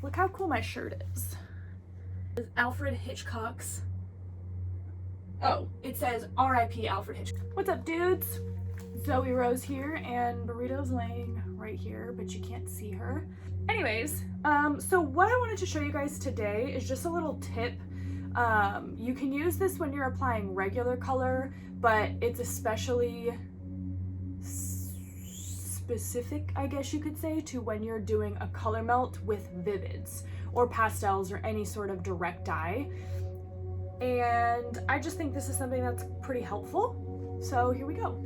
Look how cool my shirt is. It's Alfred Hitchcock's. Oh, it says R.I.P. Alfred Hitchcock. What's up, dudes? Zoe Rose here, and Burrito's laying right here, but you can't see her. Anyways, so what I wanted to show you guys today is just a little tip. You can use this when you're applying regular color, but it's especially specific, I guess you could say, to when you're doing a color melt with vivids or pastels or any sort of direct dye. And I just think this is something that's pretty helpful. So here we go.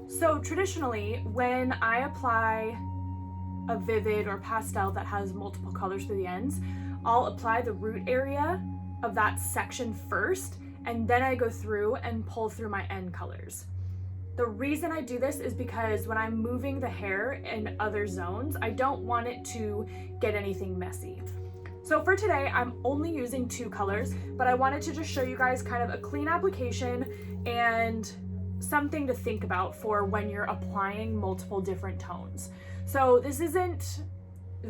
So traditionally, when I apply a vivid or pastel that has multiple colors through the ends, I'll apply the root area of that section first, and then I go through and pull through my end colors. The reason I do this is because when I'm moving the hair in other zones, I don't want it to get anything messy. So for today, I'm only using 2 colors, but I wanted to just show you guys kind of a clean application and something to think about for when you're applying multiple different tones. So this isn't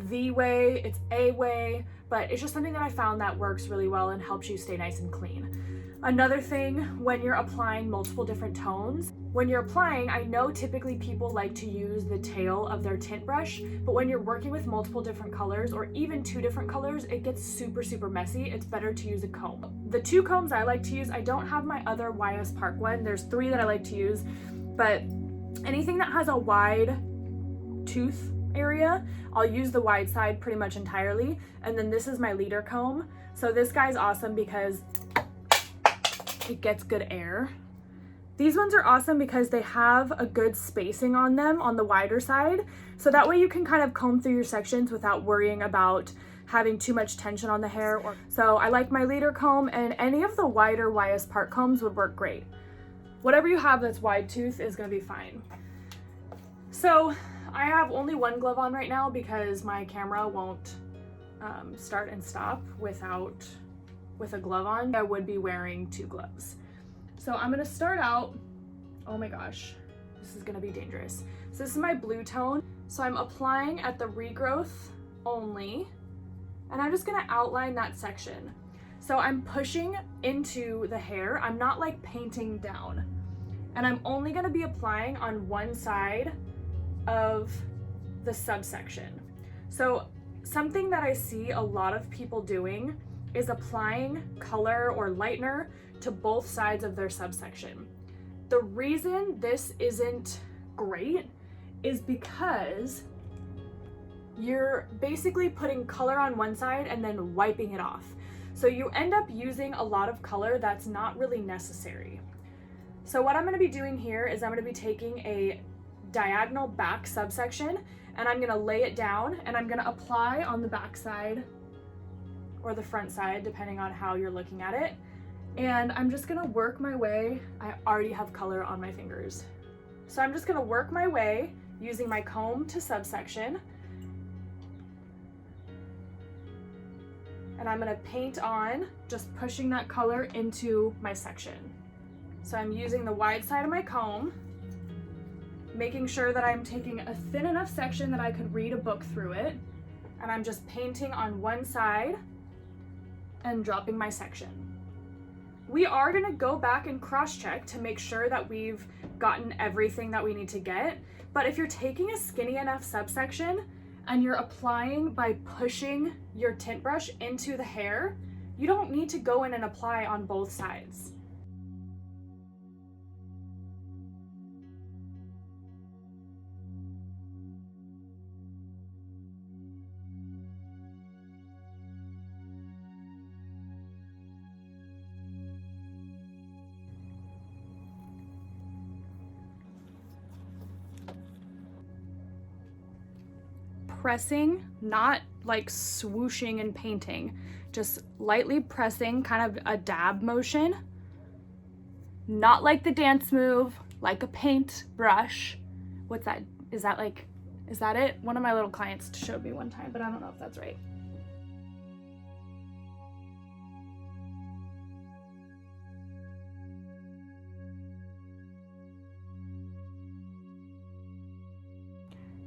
the way, it's a way, but it's just something that I found that works really well and helps you stay nice and clean. Another thing, when you're applying multiple different tones, when you're applying, I know typically people like to use the tail of their tint brush, but when you're working with multiple different colors or even 2 different colors, it gets super messy. It's better to use a comb. The 2 combs I like to use, I don't have my other YS Park one. There's 3 that I like to use, but anything that has a wide tooth area, I'll use the wide side pretty much entirely. And then this is my leader comb. So this guy's awesome because it gets good air. These ones are awesome because they have a good spacing on them on the wider side. So that way you can kind of comb through your sections without worrying about having too much tension on the hair. So I like my leader comb, and any of the wider YS Park combs would work great. Whatever you have that's wide tooth is gonna be fine. So I have only 1 glove on right now because my camera won't start and stop with a glove on. I would be wearing 2 gloves. So I'm gonna start out, oh my gosh, this is gonna be dangerous. So this is my blue tone. So I'm applying at the regrowth only, and I'm just gonna outline that section. So I'm pushing into the hair. I'm not like painting down. And I'm only gonna be applying on one side of the subsection. So something that I see a lot of people doing is applying color or lightener to both sides of their subsection. The reason this isn't great is because you're basically putting color on one side and then wiping it off. So you end up using a lot of color that's not really necessary. So what I'm gonna be doing here is I'm gonna be taking a diagonal back subsection and I'm gonna lay it down and I'm gonna apply on the back side or the front side, depending on how you're looking at it. And I'm just gonna work my way. I already have color on my fingers. So I'm just gonna work my way using my comb to subsection. And I'm gonna paint on, just pushing that color into my section. So I'm using the wide side of my comb, making sure that I'm taking a thin enough section that I could read a book through it. And I'm just painting on one side and dropping my section. We are gonna go back and cross-check to make sure that we've gotten everything that we need to get. But if you're taking a skinny enough subsection and you're applying by pushing your tint brush into the hair, you don't need to go in and apply on both sides. Pressing, not like swooshing and painting, just lightly pressing, kind of a dab motion. Not like the dance move, like a paint brush. What's that? Is that it? One of my little clients showed me one time, but I don't know if that's right.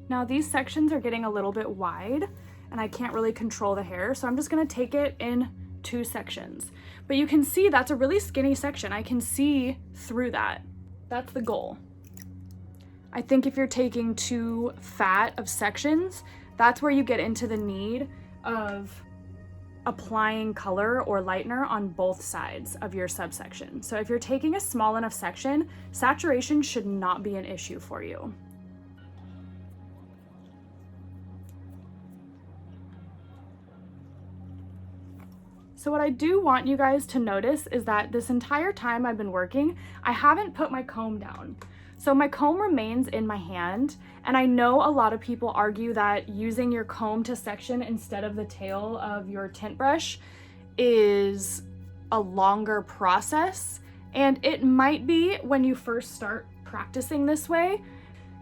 Now these sections are getting a little bit wide, and I can't really control the hair. So I'm just gonna take it in 2 sections. But you can see that's a really skinny section. I can see through that. That's the goal. I think if you're taking too fat of sections, that's where you get into the need of applying color or lightener on both sides of your subsection. So if you're taking a small enough section, saturation should not be an issue for you. So what I do want you guys to notice is that this entire time I've been working, I haven't put my comb down. So my comb remains in my hand, and I know a lot of people argue that using your comb to section instead of the tail of your tint brush is a longer process, and it might be when you first start practicing this way.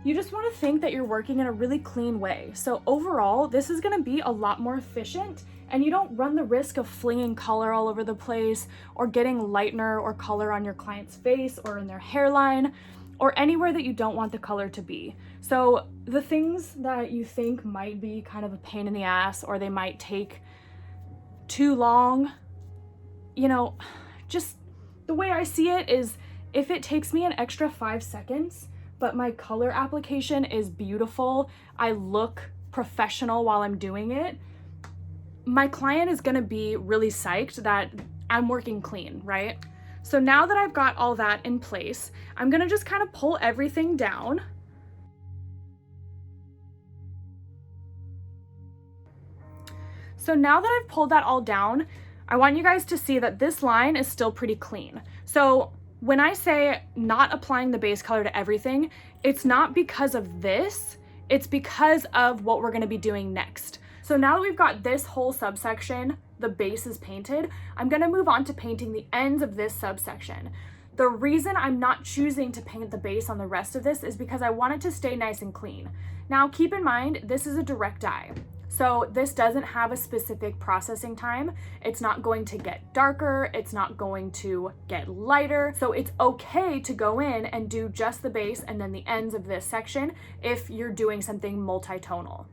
You just want to think that you're working in a really clean way. So overall, this is going to be a lot more efficient, and you don't run the risk of flinging color all over the place or getting lightener or color on your client's face or in their hairline or anywhere that you don't want the color to be. So the things that you think might be kind of a pain in the ass or they might take too long, you know, just the way I see it is if it takes me an extra 5 seconds, but my color application is beautiful, I look professional while I'm doing it, my client is gonna be really psyched that I'm working clean, right? So now that I've got all that in place, I'm gonna just kind of pull everything down. So now that I've pulled that all down, I want you guys to see that this line is still pretty clean. So when I say not applying the base color to everything, it's not because of this, it's because of what we're gonna be doing next. So now that we've got this whole subsection, the base is painted, I'm gonna move on to painting the ends of this subsection. The reason I'm not choosing to paint the base on the rest of this is because I want it to stay nice and clean. Now keep in mind, this is a direct dye. So this doesn't have a specific processing time. It's not going to get darker, it's not going to get lighter. So it's okay to go in and do just the base and then the ends of this section if you're doing something multi-tonal.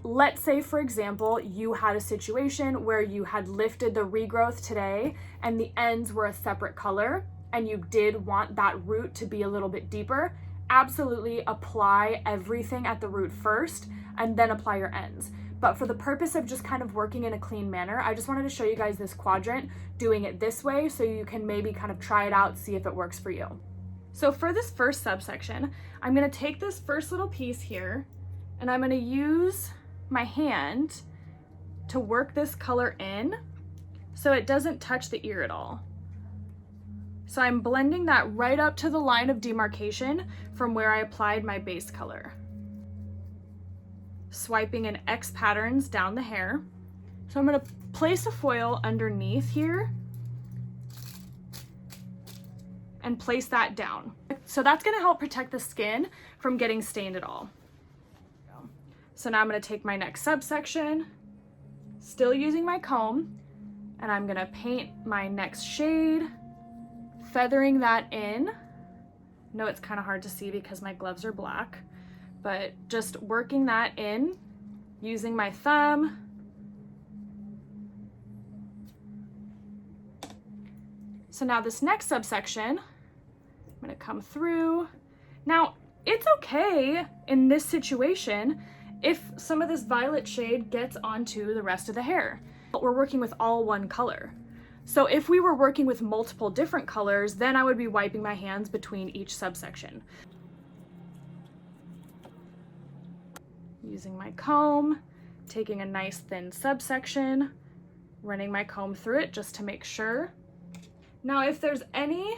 Let's say, for example, you had a situation where you had lifted the regrowth today and the ends were a separate color and you did want that root to be a little bit deeper. Absolutely apply everything at the root first and then apply your ends. But for the purpose of just kind of working in a clean manner, I just wanted to show you guys this quadrant, doing it this way so you can maybe kind of try it out, see if it works for you. So for this first subsection, I'm gonna take this first little piece here and I'm gonna use my hand to work this color in so it doesn't touch the ear at all. So I'm blending that right up to the line of demarcation from where I applied my base color. Swiping in X patterns down the hair. So I'm gonna place a foil underneath here and place that down. So that's gonna help protect the skin from getting stained at all. So now I'm gonna take my next subsection, still using my comb, and I'm gonna paint my next shade, feathering that in. I know it's kind of hard to see because my gloves are black, but just working that in, using my thumb. So now this next subsection, I'm gonna come through. Now, it's okay in this situation if some of this violet shade gets onto the rest of the hair. But we're working with all one color. So if we were working with multiple different colors, then I would be wiping my hands between each subsection. Using my comb, taking a nice thin subsection, running my comb through it just to make sure. Now, if there's any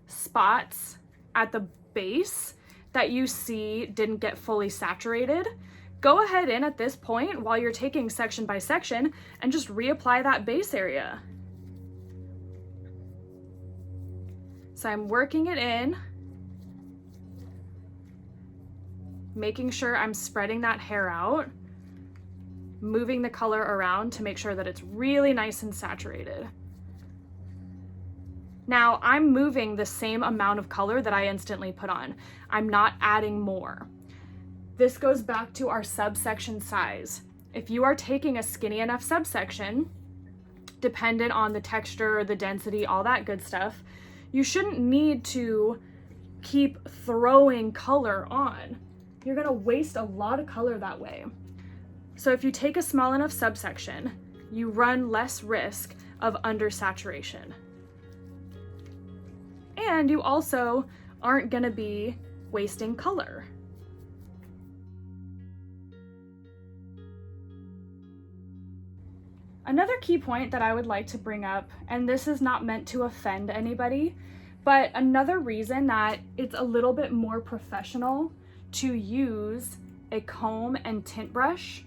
spots at the base that you see didn't get fully saturated, go ahead in at this point while you're taking section by section and just reapply that base area. So I'm working it in, making sure I'm spreading that hair out, moving the color around to make sure that it's really nice and saturated. Now I'm moving the same amount of color that I instantly put on. I'm not adding more. This goes back to our subsection size. If you are taking a skinny enough subsection, dependent on the texture, the density, all that good stuff, you shouldn't need to keep throwing color on. You're gonna waste a lot of color that way. So if you take a small enough subsection, you run less risk of undersaturation. And you also aren't gonna be wasting color. Another key point that I would like to bring up, and this is not meant to offend anybody, but another reason that it's a little bit more professional to use a comb and tint brush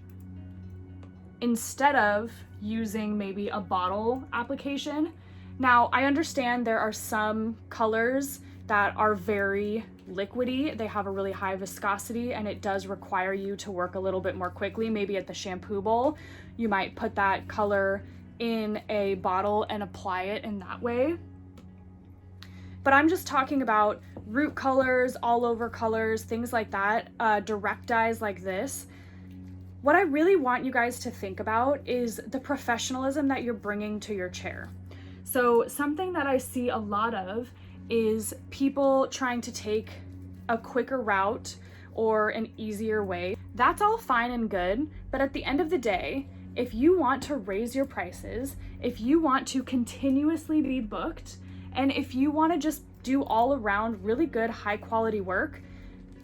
instead of using maybe a bottle application. Now, I understand there are some colors that are very liquidy. They have a really high viscosity and it does require you to work a little bit more quickly. Maybe at the shampoo bowl, you might put that color in a bottle and apply it in that way. But I'm just talking about root colors, all over colors, things like that, direct dyes like this. What I really want you guys to think about is the professionalism that you're bringing to your chair. So something that I see a lot of is people trying to take a quicker route or an easier way. That's all fine and good, but at the end of the day, if you want to raise your prices, if you want to continuously be booked, and if you want to just do all around really good, high quality work,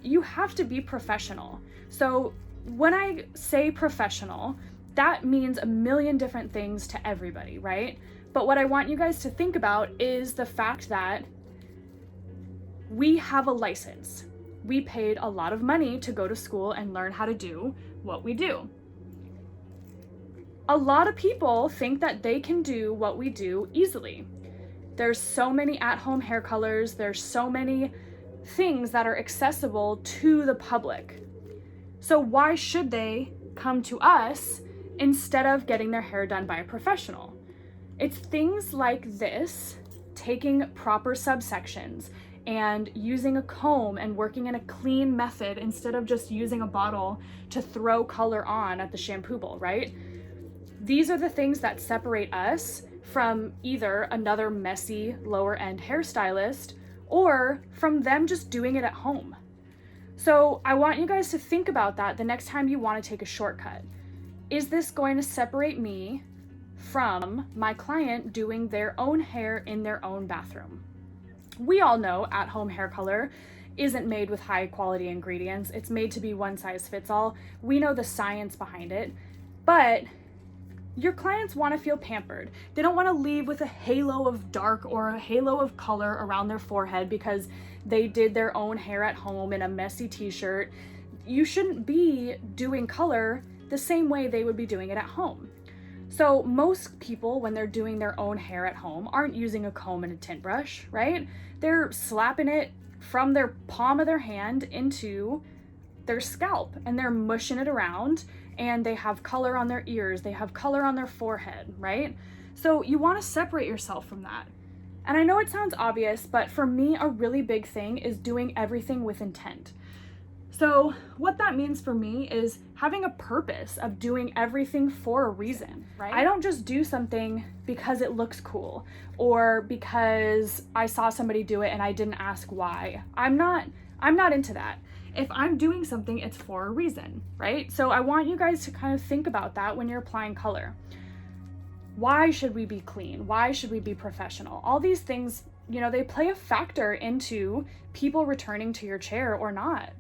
you have to be professional. So when I say professional, that means a million different things to everybody, right? But what I want you guys to think about is the fact that we have a license. We paid a lot of money to go to school and learn how to do what we do. A lot of people think that they can do what we do easily. There's so many at-home hair colors, there's so many things that are accessible to the public. So why should they come to us instead of getting their hair done by a professional? It's things like this, taking proper subsections and using a comb and working in a clean method instead of just using a bottle to throw color on at the shampoo bowl, right? These are the things that separate us from either another messy lower end hairstylist or from them just doing it at home. So I want you guys to think about that the next time you want to take a shortcut. Is this going to separate me from my client doing their own hair in their own bathroom? We all know at-home hair color isn't made with high quality ingredients. It's made to be one size fits all. We know the science behind it, but your clients want to feel pampered. They don't want to leave with a halo of dark or a halo of color around their forehead because they did their own hair at home in a messy t-shirt. You shouldn't be doing color the same way they would be doing it at home. So most people, when they're doing their own hair at home, aren't using a comb and a tint brush, right? They're slapping it from their palm of their hand into their scalp and they're mushing it around, and they have color on their ears, they have color on their forehead, right? So you want to separate yourself from that. And I know it sounds obvious, but for me, a really big thing is doing everything with intent. So what that means for me is having a purpose of doing everything for a reason, right? I don't just do something because it looks cool or because I saw somebody do it and I didn't ask why. I'm not into that. If I'm doing something, it's for a reason, right? So I want you guys to kind of think about that when you're applying color. Why should we be clean? Why should we be professional? All these things, you know, they play a factor into people returning to your chair or not.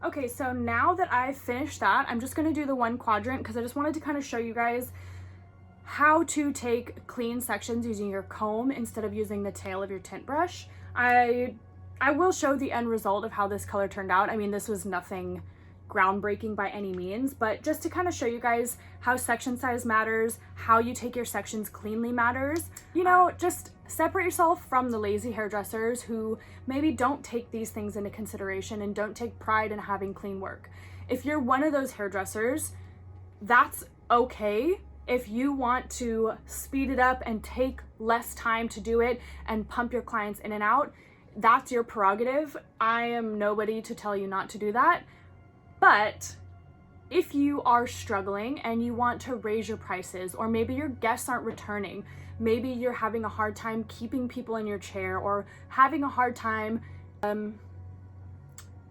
Okay, so now that I've finished that, I'm just gonna do the one quadrant because I just wanted to kind of show you guys how to take clean sections using your comb instead of using the tail of your tint brush. I will show the end result of how this color turned out. I mean, this was nothing groundbreaking by any means, but just to kind of show you guys how section size matters, how you take your sections cleanly matters. You know, just separate yourself from the lazy hairdressers who maybe don't take these things into consideration and don't take pride in having clean work. If you're one of those hairdressers, that's okay. If you want to speed it up and take less time to do it and pump your clients in and out, that's your prerogative. I am nobody to tell you not to do that. But if you are struggling and you want to raise your prices, or maybe your guests aren't returning, maybe you're having a hard time keeping people in your chair, or having a hard time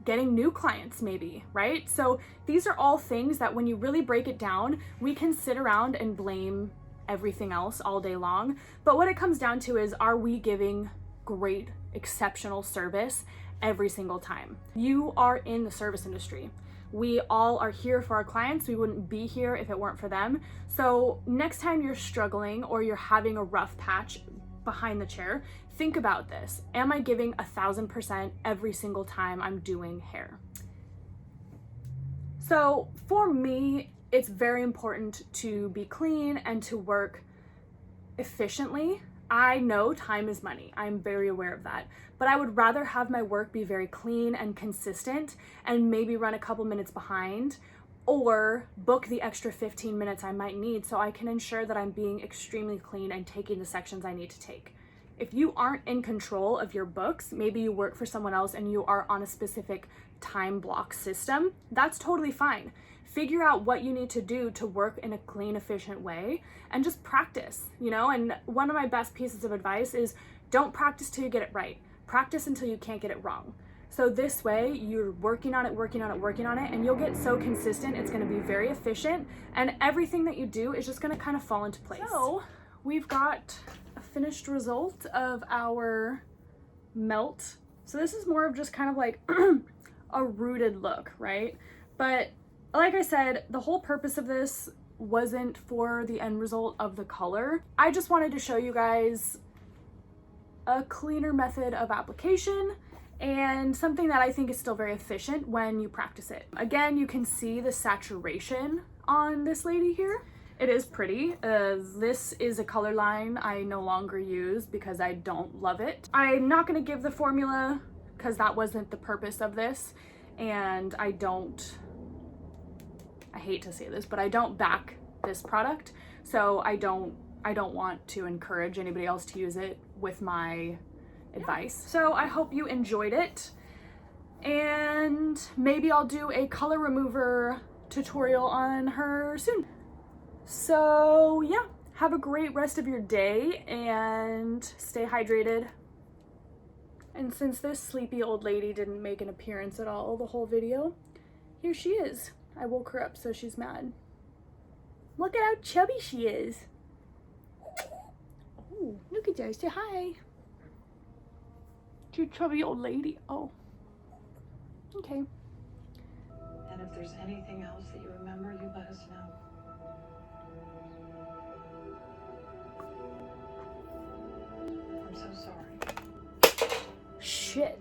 getting new clients maybe, right? So these are all things that when you really break it down, we can sit around and blame everything else all day long. But what it comes down to is, are we giving great, exceptional service every single time? You are in the service industry. We all are here for our clients. We wouldn't be here if it weren't for them. So next time you're struggling or you're having a rough patch behind the chair, think about this. Am I giving 1,000% every single time I'm doing hair? So for me, it's very important to be clean and to work efficiently. I know time is money. I'm very aware of that. But I would rather have my work be very clean and consistent and maybe run a couple minutes behind, or book the extra 15 minutes I might need so I can ensure that I'm being extremely clean and taking the sections I need to take. If you aren't in control of your books, maybe you work for someone else and you are on a specific time block system, that's totally fine. Figure out what you need to do to work in a clean, efficient way, and just practice, you know? And one of my best pieces of advice is, don't practice till you get it right. Practice until you can't get it wrong. So this way you're working on it, and you'll get so consistent, it's gonna be very efficient, and everything that you do is just gonna kind of fall into place. So we've got a finished result of our melt. So this is more of just kind of like a rooted look, right? But like I said, the whole purpose of this wasn't for the end result of the color. I just wanted to show you guys a cleaner method of application and something that I think is still very efficient when you practice it. Again, you can see the saturation on this lady here. It is pretty. This is a color line I no longer use because I don't love it. I'm not gonna give the formula because that wasn't the purpose of this, and I hate to say this, but I don't back this product, so I don't want to encourage anybody else to use it with my advice. So I hope you enjoyed it, and maybe I'll do a color remover tutorial on her soon. So yeah, have a great rest of your day and stay hydrated. And since this sleepy old lady didn't make an appearance at all the whole video, here she is. I woke her up, so she's mad. Look at how chubby she is. Oh, look at her, say hi. You chubby old lady. Oh, okay. And if there's anything else that you remember, you let us know. I'm so sorry. Shit.